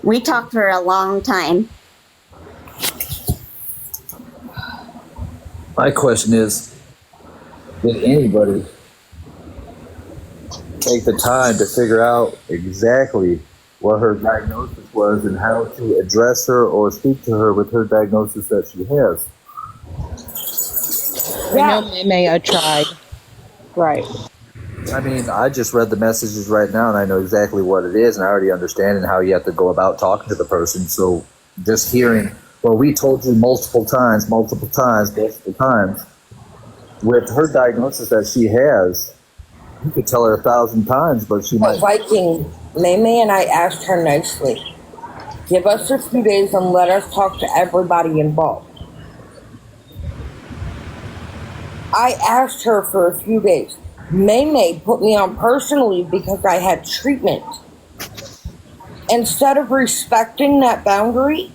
We talked for a long time. My question is, did anybody take the time to figure out exactly what her diagnosis was and how to address her or speak to her with her diagnosis that she has? I know May tried. Right. I mean, I just read the messages right now and I know exactly what it is and I already understand and how you have to go about talking to the person. So just hearing, well, we told you multiple times, with her diagnosis that she has, you could tell her 1,000 times, but she might. Viking, May and I asked her nicely, give us a few days and let us talk to everybody involved. I asked her for a few days. May put me on personally because I had treatment. Instead of respecting that boundary,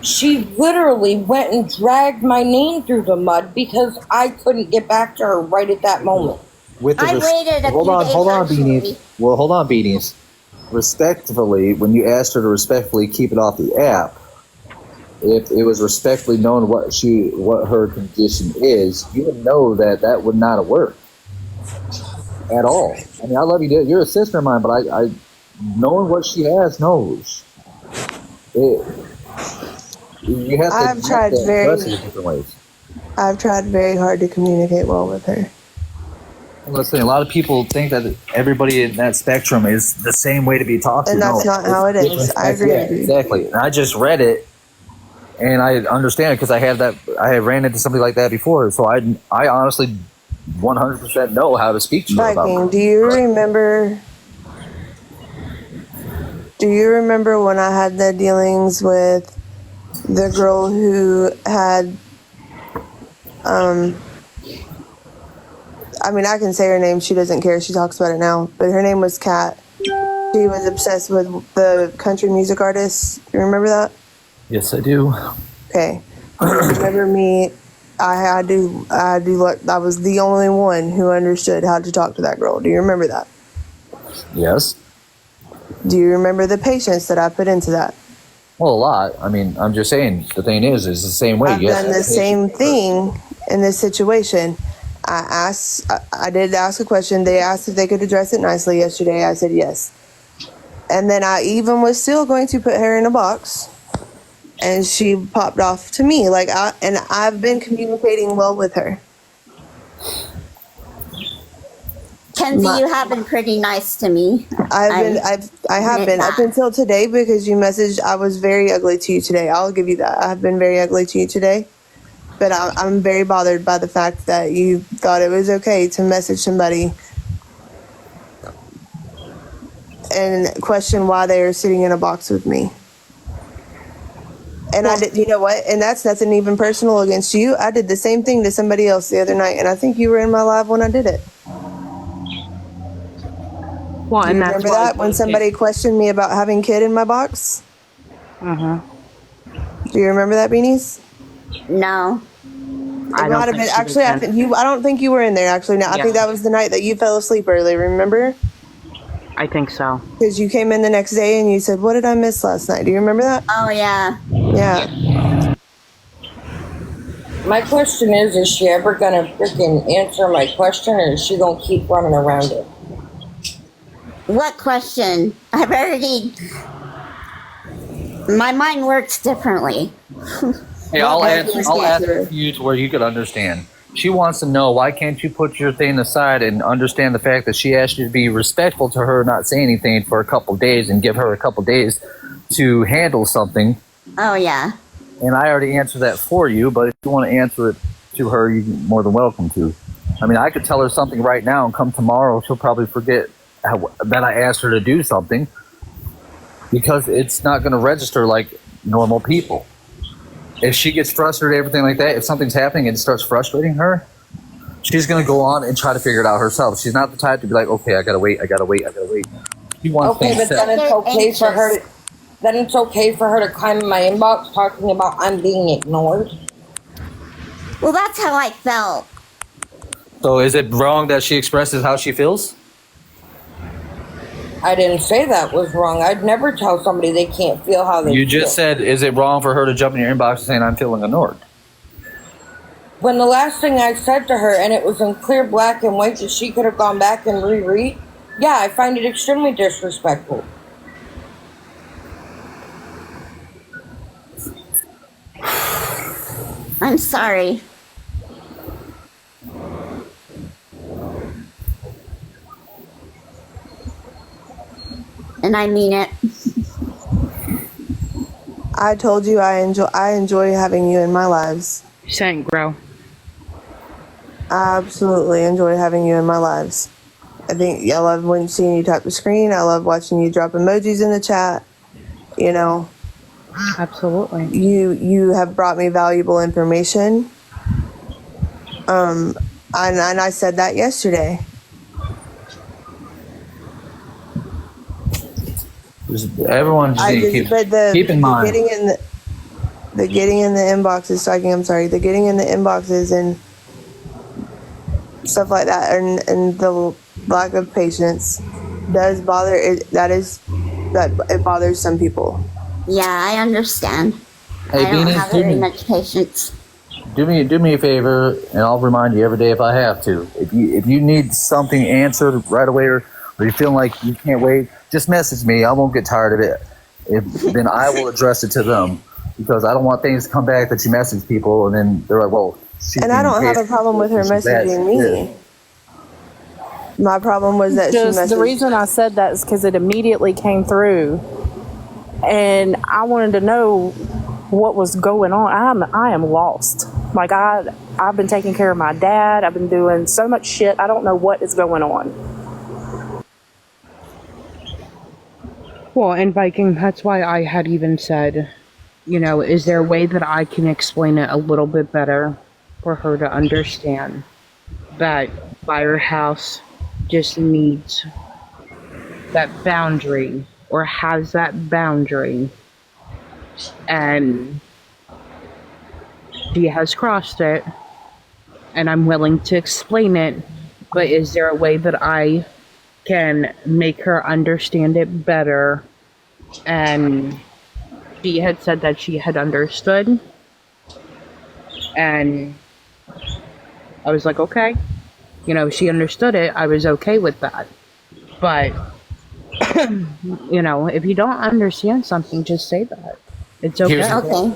she literally went and dragged my name through the mud because I couldn't get back to her right at that moment. I waited a few days. Hold on, Beanies. Well, hold on, Beanies. Respectfully, when you asked her to respectfully keep it off the app, if it was respectfully known what her condition is, you would know that would not have worked at all. I mean, I love you. You're a sister of mine, but I knowing what she has, knows. You have to. I've tried very hard to communicate well with her. Listen, a lot of people think that everybody in that spectrum is the same way to be talked to. And that's not how it is. I agree with you. Exactly. And I just read it, and I understand it because I have ran into somebody like that before. So I honestly 100% know how to speak to her about it. Do you remember when I had the dealings with the girl who had, I mean, I can say her name. She doesn't care. She talks about it now. But her name was Kat. She was obsessed with the country music artist. You remember that? Yes, I do. Okay. Remember me? I was the only one who understood how to talk to that girl. Do you remember that? Yes. Do you remember the patience that I put into that? Well, a lot. I mean, I'm just saying, the thing is the same way. I've done the same thing in this situation. I did ask a question. They asked if they could address it nicely yesterday. I said yes. And then I even was still going to put her in a box. And she popped off to me. And I've been communicating well with her. Kenzie, you have been pretty nice to me. I have been up until today because you messaged. I was very ugly to you today. I'll give you that. I have been very ugly to you today. But I'm very bothered by the fact that you thought it was okay to message somebody and question why they are sitting in a box with me. And I did, you know what? And that's nothing even personal against you. I did the same thing to somebody else the other night, and I think you were in my live when I did it. Well, and remember that when somebody questioned me about having kid in my box? Uh-huh. Do you remember that, Beanies? No. I don't think you were in there actually. No, I think that was the night that you fell asleep early, remember? I think so. Because you came in the next day and you said, "What did I miss last night?" Do you remember that? Oh, yeah. Yeah. My question is she ever gonna freaking answer my question, or is she gonna keep running around it? What question? My mind works differently. Hey, I'll ask you to where you could understand. She wants to know, why can't you put your thing aside and understand the fact that she asked you to be respectful to her, not say anything for a couple days, and give her a couple days to handle something. Oh, yeah. And I already answered that for you, but if you want to answer it to her, you're more than welcome to. I mean, I could tell her something right now, and come tomorrow, she'll probably forget that I asked her to do something, because it's not going to register like normal people. If she gets frustrated, everything like that, if something's happening and it starts frustrating her, she's going to go on and try to figure it out herself. She's not the type to be like, okay, I got to wait. She wants okay, but then it's okay for her to, climb in my inbox talking about I'm being ignored. Well, that's how I felt. So is it wrong that she expresses how she feels? I didn't say that was wrong. I'd never tell somebody they can't feel how they You feel. just said, is it wrong for her to jump in your inbox and saying I'm feeling ignored? When the last thing I said to her, and it was in clear black and white that she could have gone back and reread, yeah, I find it extremely disrespectful. I'm sorry. And I mean it. I told you I enjoy having you in my lives. Same, bro. I absolutely enjoy having you in my lives. I think I love when seeing you tap the screen. I love watching you drop emojis in the chat. You know, Absolutely. you have brought me valuable information. And I said that yesterday. Everyone just need to keep in mind. Getting in the inboxes, talking. I'm sorry, the getting in the inboxes and stuff like that, and the lack of patience does bother. It bothers some people. Yeah, I understand. Hey, I don't Beanie, have very much patience. do me a favor, and I'll remind you every day if I have to. If you need something answered right away, or you're feeling like you can't wait, just message me. I won't get tired of it. Then I will address it to them, because I don't want things to come back that you message people and then they're like, well, she's And I don't being have a problem with her she's bad. messaging me. Yeah. My problem was that she Just messaged. the reason I said that is because it immediately came through, and I wanted to know what was going on. I am lost. Like I've been taking care of my dad. I've been doing so much shit. I don't know what is going on. Well, and Viking, that's why I had even said, you know, is there a way that I can explain it a little bit better for her to understand that Firehouse just needs that boundary, or has that boundary, and she has crossed it, and I'm willing to explain it, but is there a way that I can make her understand it better? And she had said that she had understood, and I was like, okay, you know, she understood it. I was okay with that. But you know, if you don't understand something, just say that. It's okay. Okay.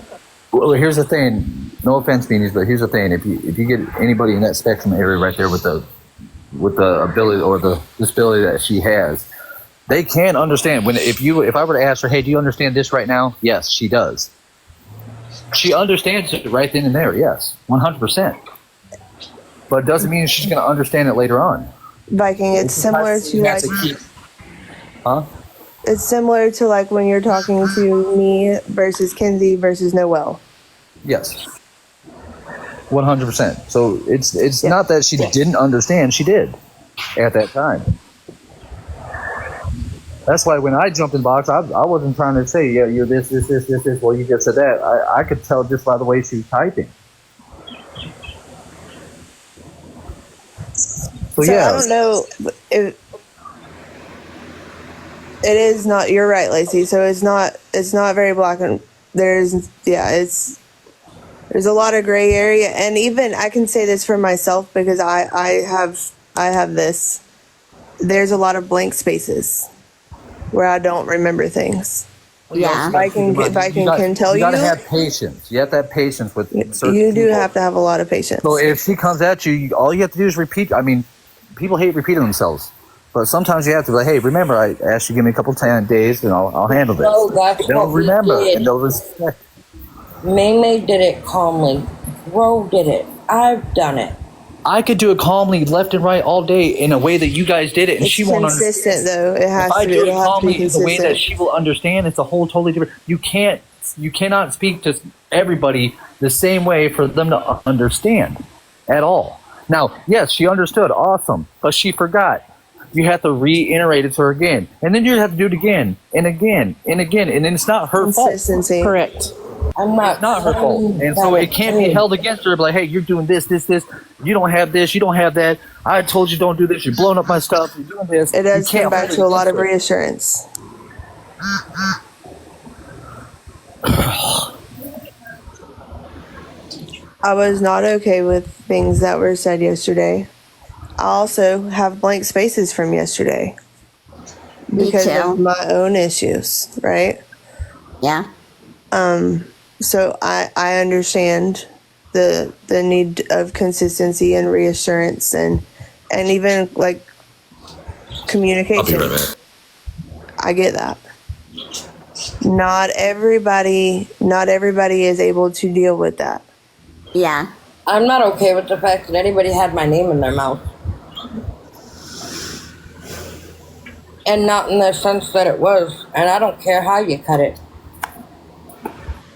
Well, here's the thing. No offense, Beanies, but here's the thing. If you get anybody in that spectrum area right there with the ability or the disability that she has, they can understand. If I were to ask her, hey, do you understand this right now? Yes, she does. She understands it right then and there. Yes, 100%. But it doesn't mean she's going to understand it later on. Viking, it's similar to like. Huh? It's similar to like when you're talking to me versus Kenzie versus Noelle. Yes. 100%. So it's not that she didn't understand, she did at that time. That's why when I jumped in box, I wasn't trying to say, yeah, you're this. Well, you just said that. I could tell just by the way she was typing. So yeah. I don't know if it is not. You're right, Lacey. So it's not very black and there's a lot of gray area, and even I can say this for myself because I have this. There's a lot of blank spaces where I don't remember things. Yeah. If I can tell you, you gotta have patience. You have to have patience with certain you do people. have to have a lot of patience. So if she comes at you, all you have to do is repeat. I mean, people hate repeating themselves, but sometimes you have to be like, hey, remember, I asked you to give me a couple days, and I'll handle this. No, that's They'll what we remember did. and they'll respect. May did it calmly. Ro did it. I've done it. I could do it calmly, left and right, all day in a way that you guys did it, and It's she won't understand. consistent though. It has If I to be. do it It'll have to be calmly in the way that consistent. she will understand, it's a whole totally different. You cannot speak to everybody the same way for them to understand at all. Now, yes, she understood, awesome, but she forgot. You have to reiterate it to her again, and then you have to do it again and again and again, and then it's not her fault. Consistency. Correct. I'm not. It's not her fault, and so it can't be held against her. Like, hey, you're doing this. You don't have this. You don't have that. I told you don't do this. You're blowing up my stuff. You're doing this. It does You come can't back hold it to a lot of against her. reassurance. I was not okay with things that were said yesterday. I also have blank spaces from yesterday Me because too. of my own issues, right? Yeah. So I understand the need of consistency and reassurance and even like communication. I get that. Not everybody is able to deal with that. Yeah. I'm not okay with the fact that anybody had my name in their mouth. And not in the sense that it was. And I don't care how you cut it.